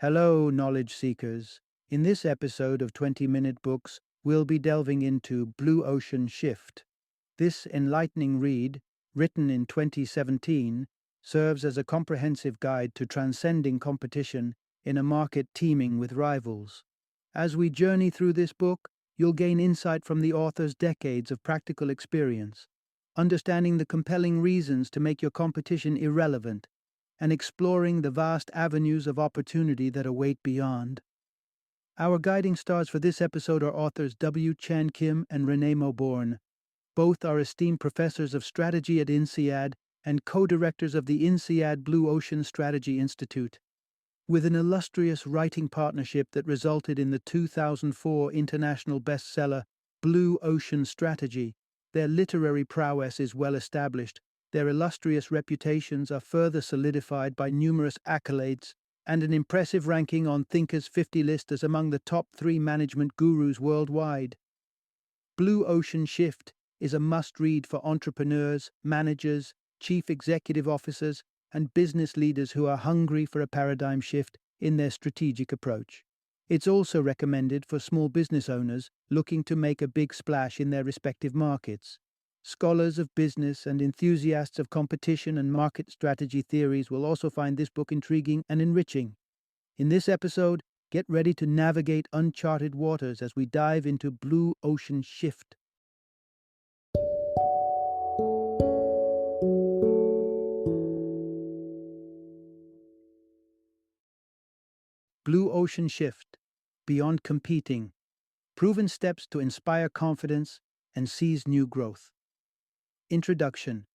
Hello, knowledge seekers. In this episode of 20-Minute Books, we'll be delving into Blue Ocean Shift. This enlightening read, written in 2017, serves as a comprehensive guide to transcending competition in a market teeming with rivals. As we journey through this book, you'll gain insight from the author's decades of practical experience, understanding the compelling reasons to make your competition irrelevant, and exploring the vast avenues of opportunity that await beyond. Our guiding stars for this episode are authors W. Chan Kim and Renée Mauborgne. Both are esteemed professors of strategy at INSEAD and co-directors of the INSEAD Blue Ocean Strategy Institute. With an illustrious writing partnership that resulted in the 2004 international bestseller Blue Ocean Strategy, their literary prowess is well established. Their illustrious reputations are further solidified by numerous accolades and an impressive ranking on Thinker's 50 list as among the top 3 management gurus worldwide. Blue Ocean Shift is a must-read for entrepreneurs, managers, chief executive officers, and business leaders who are hungry for a paradigm shift in their strategic approach. It's also recommended for small business owners looking to make a big splash in their respective markets. Scholars of business and enthusiasts of competition and market strategy theories will also find this book intriguing and enriching. In this episode, get ready to navigate uncharted waters as we dive into Blue Ocean Shift. Blue Ocean Shift, Beyond Competing, Proven Steps to Inspire Confidence and Seize New Growth. Introduction.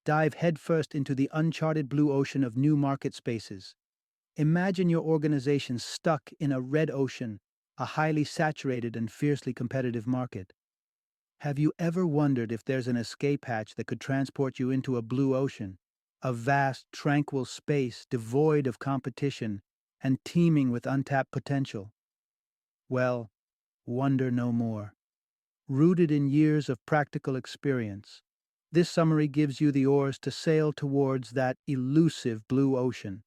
Dive headfirst into the uncharted blue ocean of new market spaces. Imagine your organization stuck in a red ocean, a highly saturated and fiercely competitive market. Have you ever wondered if there's an escape hatch that could transport you into a blue ocean, a vast, tranquil space devoid of competition and teeming with untapped potential? Well, wonder no more. Rooted in years of practical experience, this summary gives you the oars to sail towards that elusive blue ocean.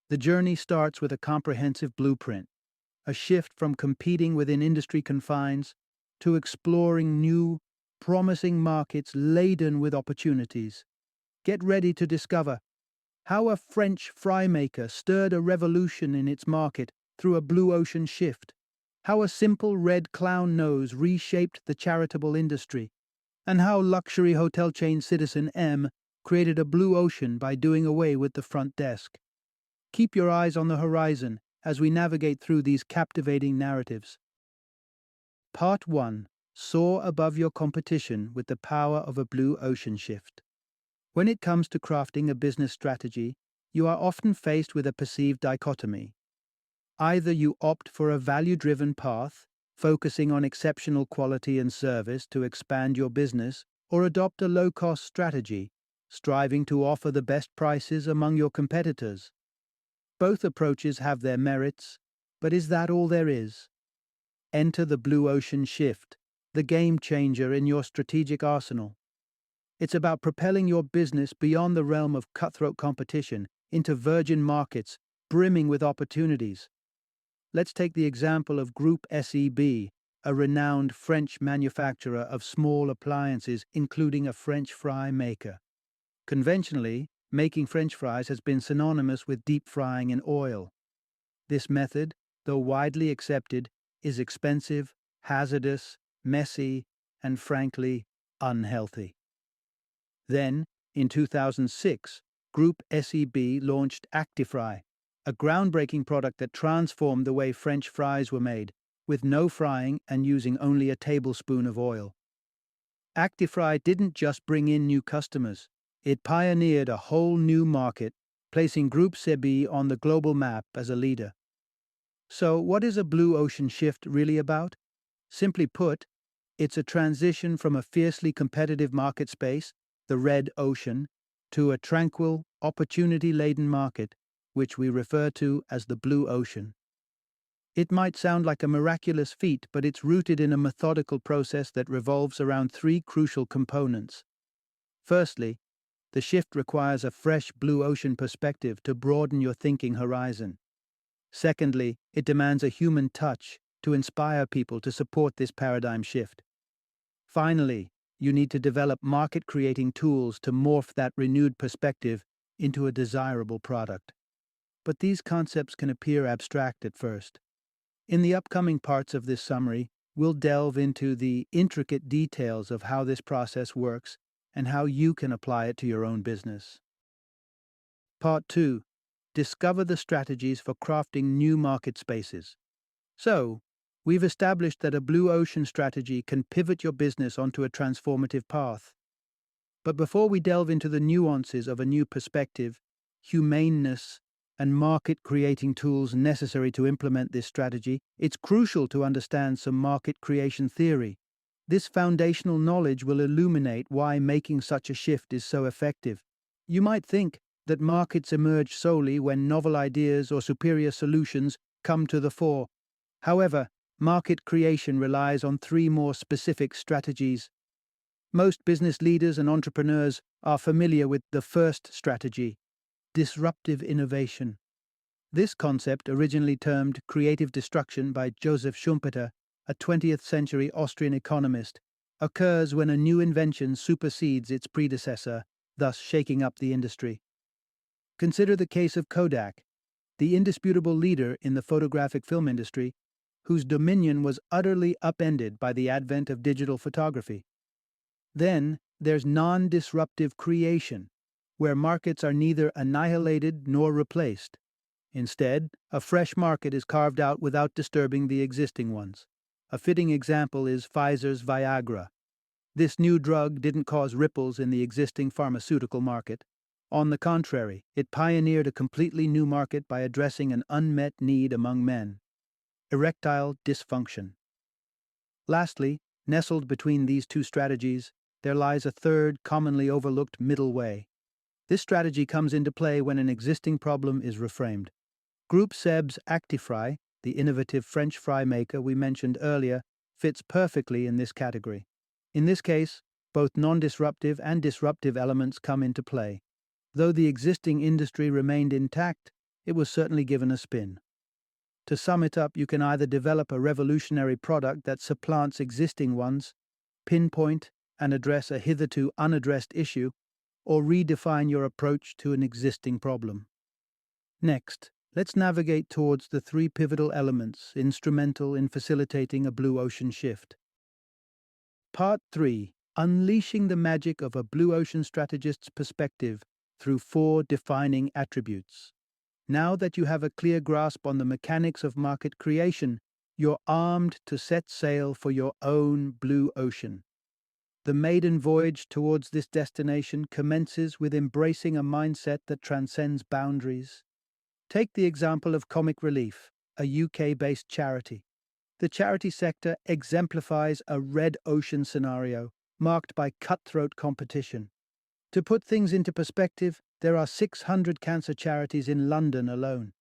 The journey starts with a comprehensive blueprint, a shift from competing within industry confines to exploring new, promising markets laden with opportunities. Get ready to discover how a French fry maker stirred a revolution in its market through a blue ocean shift, how a simple red clown nose reshaped the charitable industry, and how luxury hotel chain Citizen M created a blue ocean by doing away with the front desk. Keep your eyes on the horizon as we navigate through these captivating narratives. Part 1. Soar above your competition with the power of a blue ocean shift. When it comes to crafting a business strategy, you are often faced with a perceived dichotomy. Either you opt for a value-driven path, focusing on exceptional quality and service to expand your business, or adopt a low-cost strategy, striving to offer the best prices among your competitors. Both approaches have their merits, but is that all there is? Enter the Blue Ocean Shift, the game changer in your strategic arsenal. It's about propelling your business beyond the realm of cutthroat competition into virgin markets brimming with opportunities. Let's take the example of Group SEB, a renowned French manufacturer of small appliances, including a French fry maker. Conventionally, making French fries has been synonymous with deep frying in oil. This method, though widely accepted, is expensive, hazardous, messy, and frankly, unhealthy. Then, in 2006, Group SEB launched ActiFry, a groundbreaking product that transformed the way French fries were made, with no frying and using only a tablespoon of oil. ActiFry didn't just bring in new customers, it pioneered a whole new market, placing Group SEB on the global map as a leader. So, what is a blue ocean shift really about? Simply put, it's a transition from a fiercely competitive market space, the red ocean, to a tranquil, opportunity-laden market, which we refer to as the blue ocean. It might sound like a miraculous feat, but it's rooted in a methodical process that revolves around 3 crucial components. Firstly, the shift requires a fresh blue ocean perspective to broaden your thinking horizon. Secondly, it demands a human touch to inspire people to support this paradigm shift. Finally, you need to develop market-creating tools to morph that renewed perspective into a desirable product. But these concepts can appear abstract at first. In the upcoming parts of this summary, we'll delve into the intricate details of how this process works and how you can apply it to your own business. Part 2. Discover the strategies for crafting new market spaces. So, we've established that a blue ocean strategy can pivot your business onto a transformative path. But before we delve into the nuances of a new perspective, humaneness, and market creating tools necessary to implement this strategy, it's crucial to understand some market creation theory. This foundational knowledge will illuminate why making such a shift is so effective. You might think that markets emerge solely when novel ideas or superior solutions come to the fore. However, market creation relies on three more specific strategies. Most business leaders and entrepreneurs are familiar with the first strategy: disruptive innovation. This concept, originally termed creative destruction by Joseph Schumpeter, a 20th century Austrian economist, occurs when a new invention supersedes its predecessor, thus shaking up the industry. Consider the case of Kodak, the indisputable leader in the photographic film industry, whose dominion was utterly upended by the advent of digital photography. Then there's non-disruptive creation, where markets are neither annihilated nor replaced. Instead, a fresh market is carved out without disturbing the existing ones. A fitting example is Pfizer's Viagra. This new drug didn't cause ripples in the existing pharmaceutical market. On the contrary, it pioneered a completely new market by addressing an unmet need among men: erectile dysfunction. Lastly, nestled between these two strategies, there lies a third, commonly overlooked middle way. This strategy comes into play when an existing problem is reframed. Groupe Seb's Actifry, the innovative French fry maker we mentioned earlier, fits perfectly in this category. In this case, both non-disruptive and disruptive elements come into play. Though the existing industry remained intact, it was certainly given a spin. To sum it up, you can either develop a revolutionary product that supplants existing ones, pinpoint and address a hitherto unaddressed issue, or redefine your approach to an existing problem. Next, let's navigate towards the three pivotal elements instrumental in facilitating a blue ocean shift. Part 3. Unleashing the magic of a blue ocean strategist's perspective through four defining attributes. Now that you have a clear grasp on the mechanics of market creation, you're armed to set sail for your own blue ocean. The maiden voyage towards this destination commences with embracing a mindset that transcends boundaries. Take the example of Comic Relief, a UK-based charity. The charity sector exemplifies a red ocean scenario marked by cutthroat competition. To put things into perspective, there are 600 cancer charities in London alone.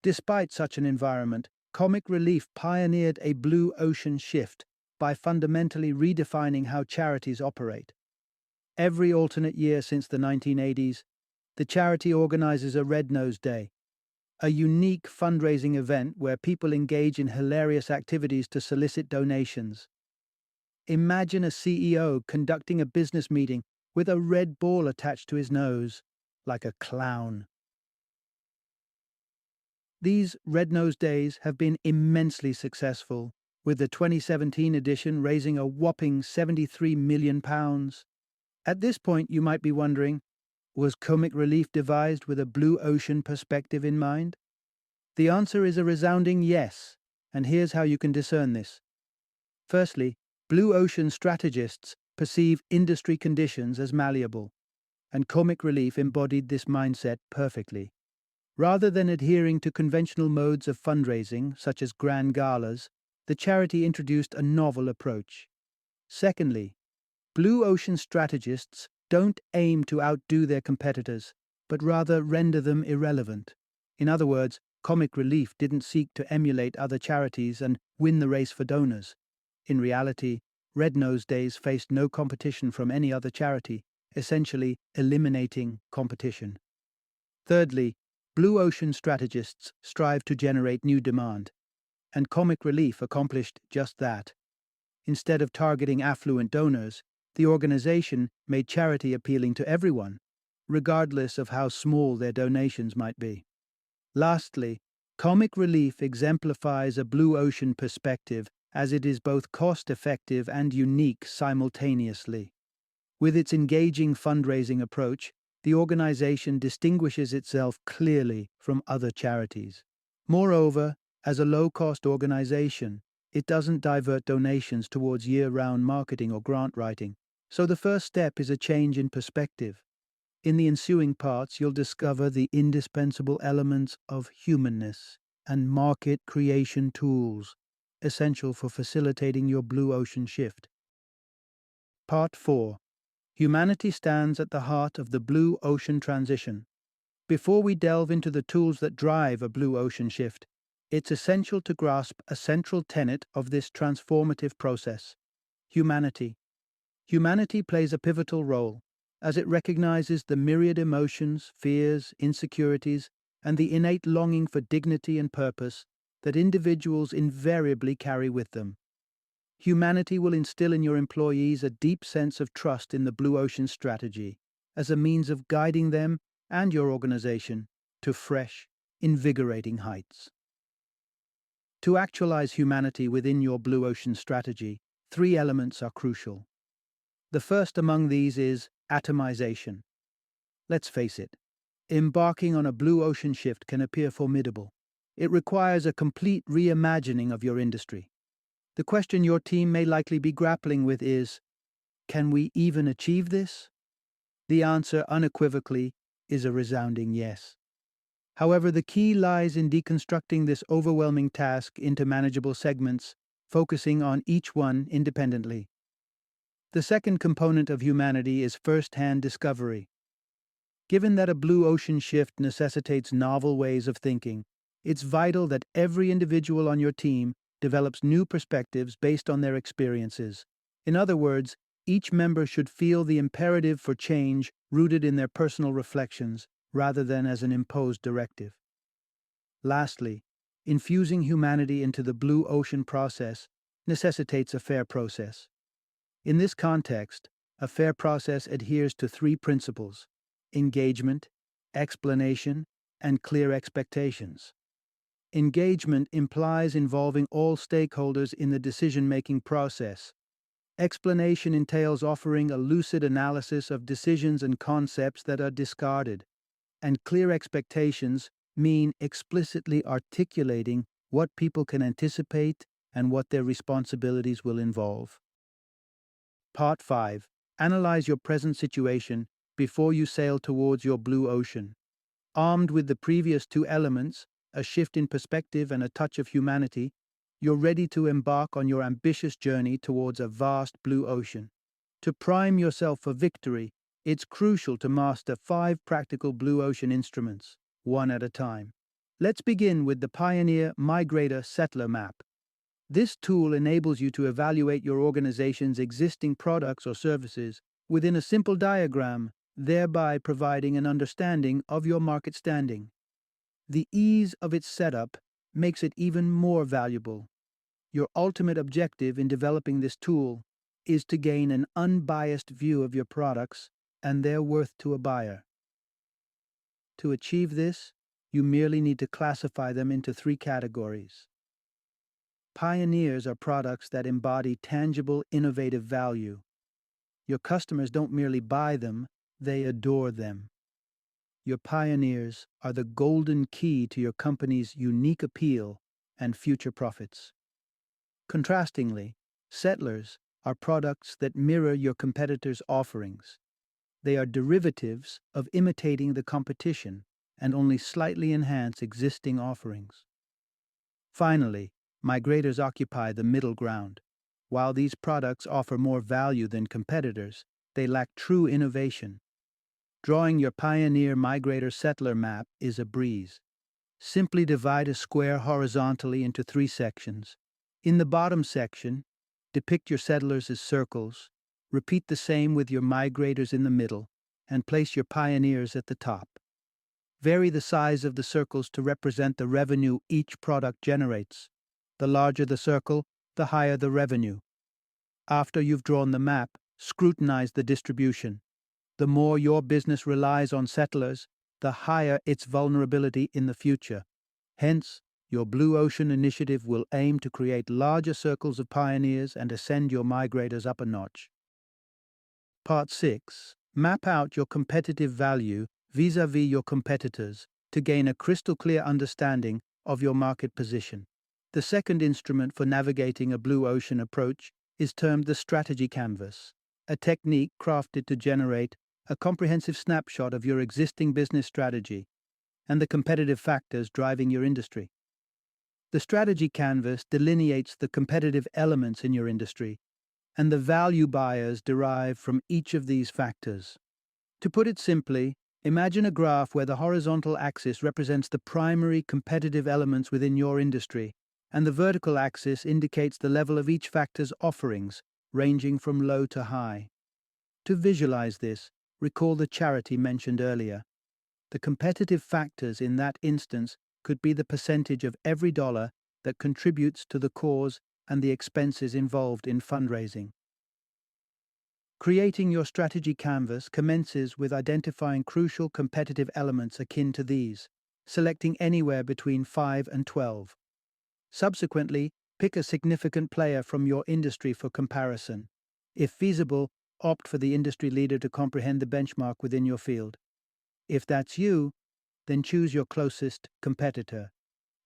Despite such an environment, Comic Relief pioneered a blue ocean shift by fundamentally redefining how charities operate. Every alternate year since the 1980s, the charity organizes a Red Nose Day, a unique fundraising event where people engage in hilarious activities to solicit donations. Imagine a CEO conducting a business meeting with a red ball attached to his nose, like a clown. These Red Nose Days have been immensely successful, with the 2017 edition raising a whopping £73 million. At this point, you might be wondering, was Comic Relief devised with a blue ocean perspective in mind? The answer is a resounding yes, and here's how you can discern this. Firstly, blue ocean strategists perceive industry conditions as malleable, and Comic Relief embodied this mindset perfectly. Rather than adhering to conventional modes of fundraising, such as grand galas, the charity introduced a novel approach. Secondly, blue ocean strategists don't aim to outdo their competitors, but rather render them irrelevant. In other words, Comic Relief didn't seek to emulate other charities and win the race for donors. In reality, Red Nose Days faced no competition from any other charity, essentially eliminating competition. Thirdly, Blue ocean strategists strive to generate new demand, and Comic Relief accomplished just that. Instead of targeting affluent donors, the organization made charity appealing to everyone, regardless of how small their donations might be. Lastly, Comic Relief exemplifies a blue ocean perspective as it is both cost-effective and unique simultaneously. With its engaging fundraising approach, the organization distinguishes itself clearly from other charities. Moreover, as a low-cost organization, it doesn't divert donations towards year-round marketing or grant writing, so the first step is a change in perspective. In the ensuing parts, you'll discover the indispensable elements of humanness and market creation tools, essential for facilitating your blue ocean shift. Part 4. Humanity stands at the heart of the blue ocean transition. Before we delve into the tools that drive a blue ocean shift, it's essential to grasp a central tenet of this transformative process: humanity. Humanity plays a pivotal role, as it recognizes the myriad emotions, fears, insecurities, and the innate longing for dignity and purpose that individuals invariably carry with them. Humanity will instill in your employees a deep sense of trust in the Blue Ocean strategy as a means of guiding them and your organization to fresh, invigorating heights. To actualize humanity within your Blue Ocean strategy, three elements are crucial. The first among these is atomization. Let's face it, embarking on a blue ocean shift can appear formidable. It requires a complete reimagining of your industry. The question your team may likely be grappling with is, can we even achieve this? The answer unequivocally is a resounding yes. However, the key lies in deconstructing this overwhelming task into manageable segments, focusing on each one independently. The second component of humanity is first-hand discovery. Given that a blue ocean shift necessitates novel ways of thinking, it's vital that every individual on your team develops new perspectives based on their experiences. In other words, each member should feel the imperative for change rooted in their personal reflections rather than as an imposed directive. Lastly, infusing humanity into the blue ocean process necessitates a fair process. In this context, a fair process adheres to three principles: engagement, explanation, and clear expectations. Engagement implies involving all stakeholders in the decision-making process. Explanation entails offering a lucid analysis of decisions and concepts that are discarded. And clear expectations mean explicitly articulating what people can anticipate and what their responsibilities will involve. Part 5. Analyze your present situation before you sail towards your blue ocean. Armed with the previous two elements, a shift in perspective and a touch of humanity, you're ready to embark on your ambitious journey towards a vast blue ocean. To prime yourself for victory, it's crucial to master 5 practical blue ocean instruments, one at a time. Let's begin with the Pioneer Migrator Settler Map. This tool enables you to evaluate your organization's existing products or services within a simple diagram, thereby providing an understanding of your market standing. The ease of its setup makes it even more valuable. Your ultimate objective in developing this tool is to gain an unbiased view of your products and their worth to a buyer. To achieve this, you merely need to classify them into 3 categories. Pioneers are products that embody tangible, innovative value. Your customers don't merely buy them, they adore them. Your pioneers are the golden key to your company's unique appeal and future profits. Contrastingly, settlers are products that mirror your competitors' offerings. They are derivatives of imitating the competition and only slightly enhance existing offerings. Finally, migrators occupy the middle ground. While these products offer more value than competitors, they lack true innovation. Drawing your Pioneer Migrator Settler map is a breeze. Simply divide a square horizontally into 3 sections. In the bottom section, depict your settlers as circles, repeat the same with your migrators in the middle, and place your pioneers at the top. Vary the size of the circles to represent the revenue each product generates. The larger the circle, the higher the revenue. After you've drawn the map, scrutinize the distribution. The more your business relies on settlers, the higher its vulnerability in the future. Hence, your Blue Ocean initiative will aim to create larger circles of pioneers and ascend your migrators up a notch. Part 6. Map out your competitive value vis-à-vis your competitors to gain a crystal clear understanding of your market position. The second instrument for navigating a Blue Ocean approach is termed the strategy canvas, a technique crafted to generate a comprehensive snapshot of your existing business strategy and the competitive factors driving your industry. The strategy canvas delineates the competitive elements in your industry and the value buyers derive from each of these factors. To put it simply, imagine a graph where the horizontal axis represents the primary competitive elements within your industry, and the vertical axis indicates the level of each factor's offerings, ranging from low to high. To visualize this, recall the charity mentioned earlier. The competitive factors in that instance could be the percentage of every dollar that contributes to the cause and the expenses involved in fundraising. Creating your strategy canvas commences with identifying crucial competitive elements akin to these, selecting anywhere between 5 and 12. Subsequently, pick a significant player from your industry for comparison. If feasible, opt for the industry leader to comprehend the benchmark within your field. If that's you, then choose your closest competitor.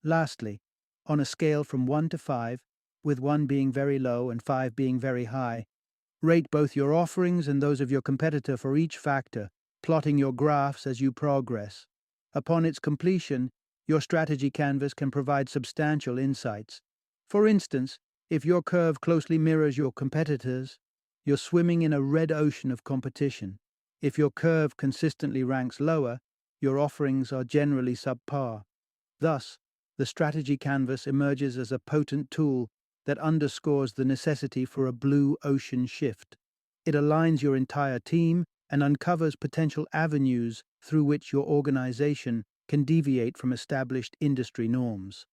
Lastly, on a scale from 1 to 5, with 1 being very low and 5 being very high, rate both your offerings and those of your competitor for each factor, plotting your graphs as you progress. Upon its completion, your strategy canvas can provide substantial insights. For instance, if your curve closely mirrors your competitors, you're swimming in a red ocean of competition. If your curve consistently ranks lower, your offerings are generally subpar. Thus, the strategy canvas emerges as a potent tool that underscores the necessity for a blue ocean shift. It aligns your entire team and uncovers potential avenues through which your organization can deviate from established industry norms.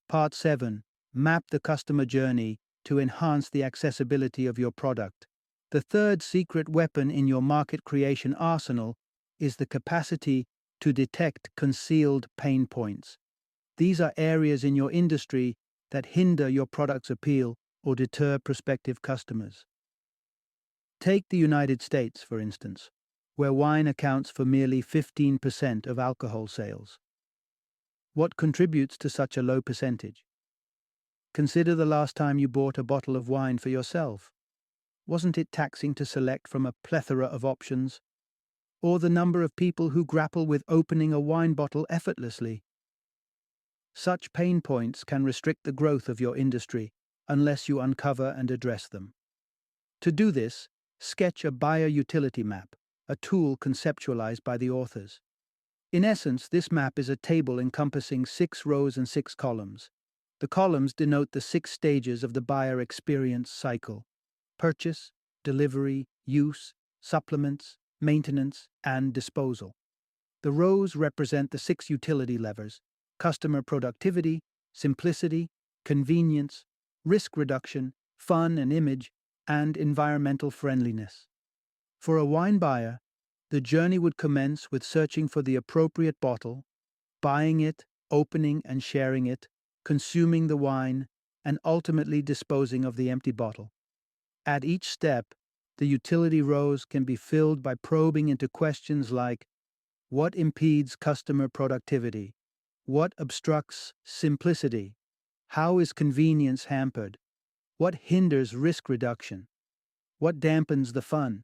Part 7. Map the customer journey to enhance the accessibility of your product. The third secret weapon in your market creation arsenal is the capacity to detect concealed pain points. These are areas in your industry that hinder your product's appeal or deter prospective customers. Take the United States, for instance, where wine accounts for merely 15% of alcohol sales. What contributes to such a low percentage? Consider the last time you bought a bottle of wine for yourself. Wasn't it taxing to select from a plethora of options? Or the number of people who grapple with opening a wine bottle effortlessly? Such pain points can restrict the growth of your industry unless you uncover and address them. To do this, sketch a buyer utility map, a tool conceptualized by the authors. In essence, this map is a table encompassing 6 rows and 6 columns. The columns denote the 6 stages of the buyer experience cycle: purchase, delivery, use, supplements, maintenance, and disposal. The rows represent the 6 utility levers: customer productivity, simplicity, convenience, risk reduction, fun and image, and environmental friendliness. For a wine buyer, the journey would commence with searching for the appropriate bottle, buying it, opening and sharing it, consuming the wine, and ultimately disposing of the empty bottle. At each step, the utility rows can be filled by probing into questions like: what impedes customer productivity? What obstructs simplicity? How is convenience hampered? What hinders risk reduction? What dampens the fun?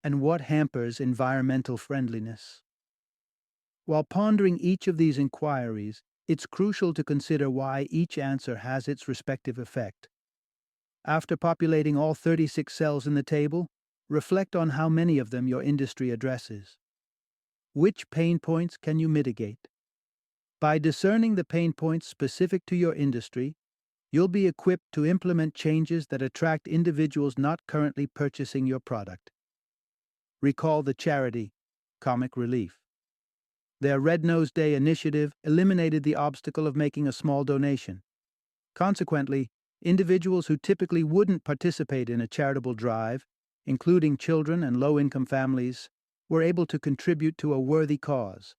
And what hampers environmental friendliness? While pondering each of these inquiries, it's crucial to consider why each answer has its respective effect. After populating all 36 cells in the table, reflect on how many of them your industry addresses. Which pain points can you mitigate? By discerning the pain points specific to your industry, you'll be equipped to implement changes that attract individuals not currently purchasing your product. Recall the charity, comic relief. Their Red Nose Day initiative eliminated the obstacle of making a small donation. Consequently, individuals who typically wouldn't participate in a charitable drive, including children and low-income families, were able to contribute to a worthy cause.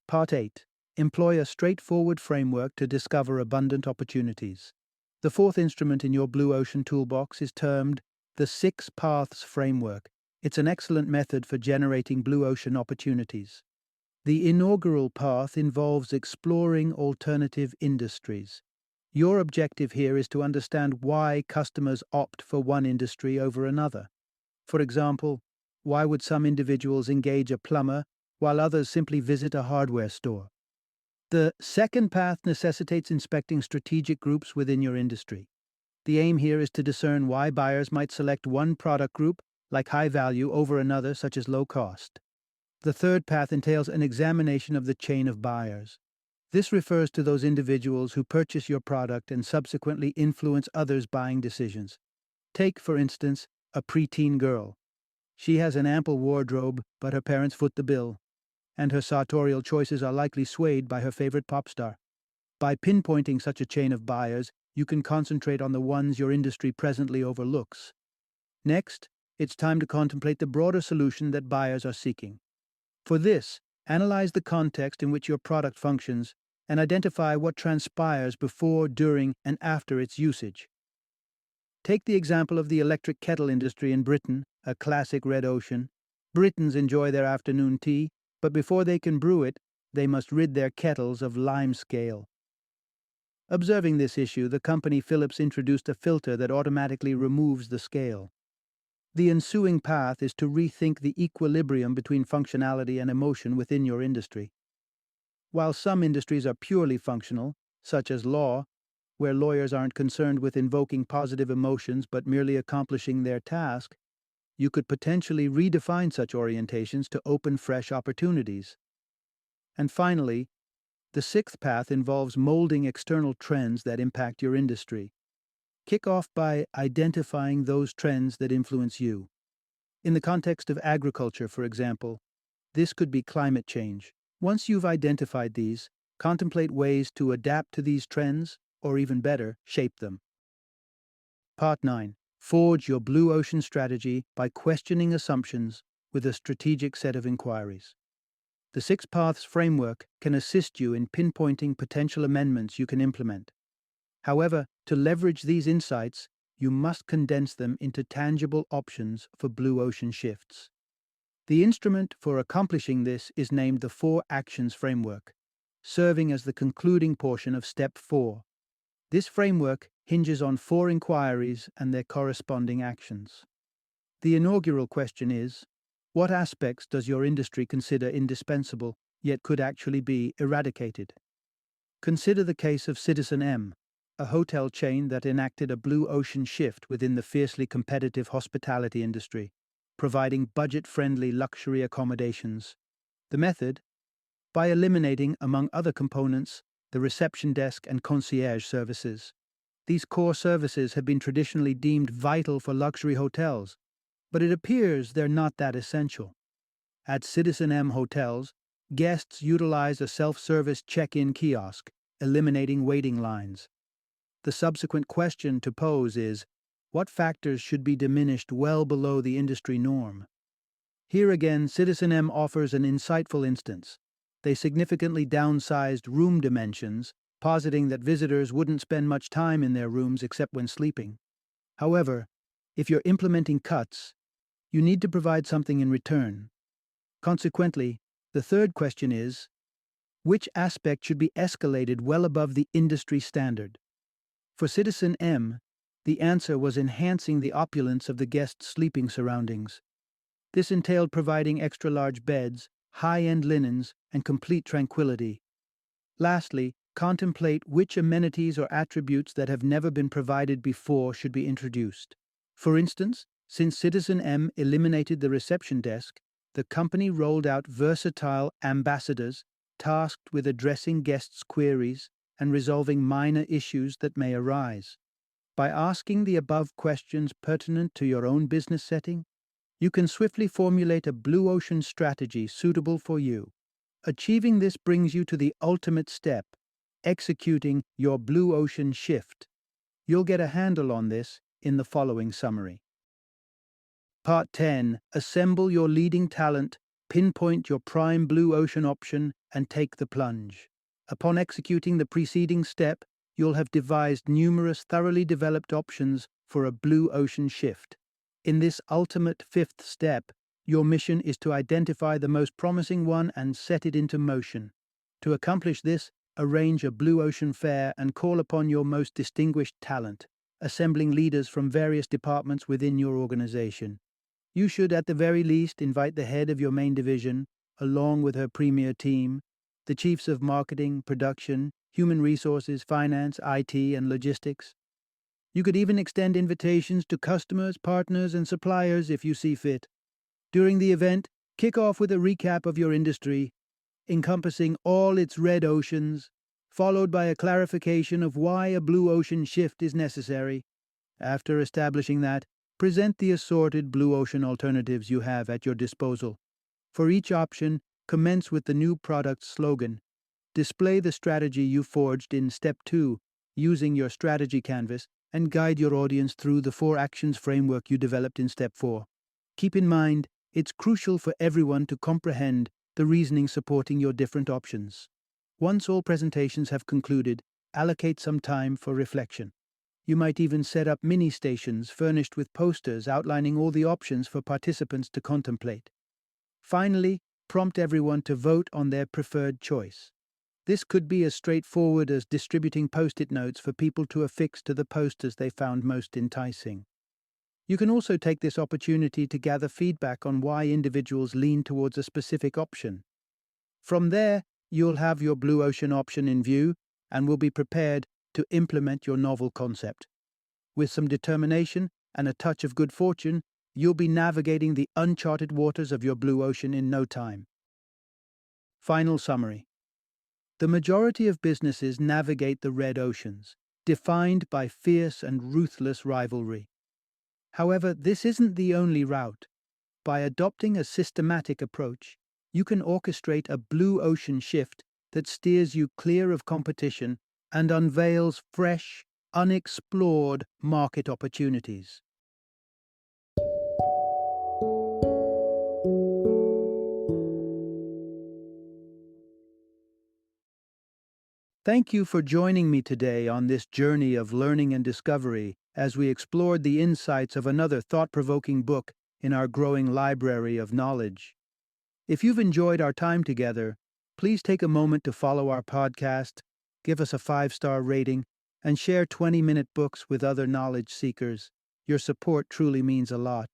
Part 8. Employ a straightforward framework to discover abundant opportunities. The fourth instrument in your Blue Ocean toolbox is termed the 6 Paths Framework. It's an excellent method for generating blue ocean opportunities. The inaugural path involves exploring alternative industries. Your objective here is to understand why customers opt for one industry over another. For example, why would some individuals engage a plumber while others simply visit a hardware store? The second path necessitates inspecting strategic groups within your industry. The aim here is to discern why buyers might select one product group, like high value, over another, such as low cost. The third path entails an examination of the chain of buyers. This refers to those individuals who purchase your product and subsequently influence others' buying decisions. Take, for instance, a preteen girl. She has an ample wardrobe, but her parents foot the bill, and her sartorial choices are likely swayed by her favorite pop star. By pinpointing such a chain of buyers, you can concentrate on the ones your industry presently overlooks. Next, it's time to contemplate the broader solution that buyers are seeking. For this, analyze the context in which your product functions and identify what transpires before, during, and after its usage. Take the example of the electric kettle industry in Britain, a classic red ocean. Britons enjoy their afternoon tea, but before they can brew it, they must rid their kettles of lime scale. Observing this issue, the company Philips introduced a filter that automatically removes the scale. The ensuing path is to rethink the equilibrium between functionality and emotion within your industry. While some industries are purely functional, such as law, where lawyers aren't concerned with invoking positive emotions but merely accomplishing their task, you could potentially redefine such orientations to open fresh opportunities. And finally, the sixth path involves molding external trends that impact your industry. Kick off by identifying those trends that influence you. In the context of agriculture, for example, this could be climate change. Once you've identified these, contemplate ways to adapt to these trends, or even better, shape them. Part 9. Forge your blue ocean strategy by questioning assumptions with a strategic set of inquiries. The 6 Paths framework can assist you in pinpointing potential amendments you can implement. However, to leverage these insights, you must condense them into tangible options for blue ocean shifts. The instrument for accomplishing this is named the 4 Actions Framework, serving as the concluding portion of Step 4. This framework hinges on 4 inquiries and their corresponding actions. The inaugural question is, what aspects does your industry consider indispensable, yet could actually be eradicated? Consider the case of Citizen M, a hotel chain that enacted a blue ocean shift within the fiercely competitive hospitality industry, providing budget-friendly luxury accommodations. The method? By eliminating, among other components, the reception desk and concierge services. These core services have been traditionally deemed vital for luxury hotels, but it appears they're not that essential. At Citizen M hotels, guests utilize a self-service check-in kiosk, eliminating waiting lines. The subsequent question to pose is, what factors should be diminished well below the industry norm? Here again, Citizen M offers an insightful instance. They significantly downsized room dimensions, positing that visitors wouldn't spend much time in their rooms except when sleeping. However, if you're implementing cuts, you need to provide something in return. Consequently, the third question is, which aspect should be escalated well above the industry standard? For Citizen M, the answer was enhancing the opulence of the guests' sleeping surroundings. This entailed providing extra-large beds, high-end linens, and complete tranquility. Lastly, contemplate which amenities or attributes that have never been provided before should be introduced. For instance, since Citizen M eliminated the reception desk, the company rolled out versatile ambassadors tasked with addressing guests' queries and resolving minor issues that may arise. By asking the above questions pertinent to your own business setting, you can swiftly formulate a blue ocean strategy suitable for you. Achieving this brings you to the ultimate step, executing your blue ocean shift. You'll get a handle on this in the following summary. Part 10. Assemble your leading talent, pinpoint your prime blue ocean option, and take the plunge. Upon executing the preceding step, you'll have devised numerous thoroughly developed options for a blue ocean shift. In this ultimate fifth step, your mission is to identify the most promising one and set it into motion. To accomplish this, arrange a blue ocean fair and call upon your most distinguished talent, assembling leaders from various departments within your organization. You should, at the very least, invite the head of your main division, along with her premier team, the chiefs of marketing, production, human resources, finance, IT, and logistics. You could even extend invitations to customers, partners, and suppliers if you see fit. During the event, kick off with a recap of your industry, encompassing all its red oceans, followed by a clarification of why a blue ocean shift is necessary. After establishing that, present the assorted blue ocean alternatives you have at your disposal. For each option, commence with the new product's slogan. Display the strategy you forged in Step 2, using your strategy canvas, and guide your audience through the 4 actions framework you developed in Step 4. Keep in mind, it's crucial for everyone to comprehend the reasoning supporting your different options. Once all presentations have concluded, allocate some time for reflection. You might even set up mini-stations furnished with posters outlining all the options for participants to contemplate. Finally, prompt everyone to vote on their preferred choice. This could be as straightforward as distributing post-it notes for people to affix to the posters they found most enticing. You can also take this opportunity to gather feedback on why individuals lean towards a specific option. From there, you'll have your blue ocean option in view and will be prepared to implement your novel concept. With some determination and a touch of good fortune, you'll be navigating the uncharted waters of your blue ocean in no time. Final summary. The majority of businesses navigate the red oceans, defined by fierce and ruthless rivalry. However, this isn't the only route. By adopting a systematic approach, you can orchestrate a blue ocean shift that steers you clear of competition and unveils fresh, unexplored market opportunities. Thank you for joining me today on this journey of learning and discovery as we explored the insights of another thought-provoking book in our growing library of knowledge. If you've enjoyed our time together, please take a moment to follow our podcast, give us a 5-star rating, and share 20-minute books with other knowledge seekers. Your support truly means a lot.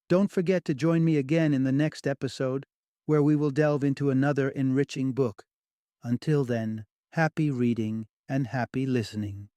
Don't forget to join me again in the next episode, where we will delve into another enriching book. Until then, happy reading and happy listening.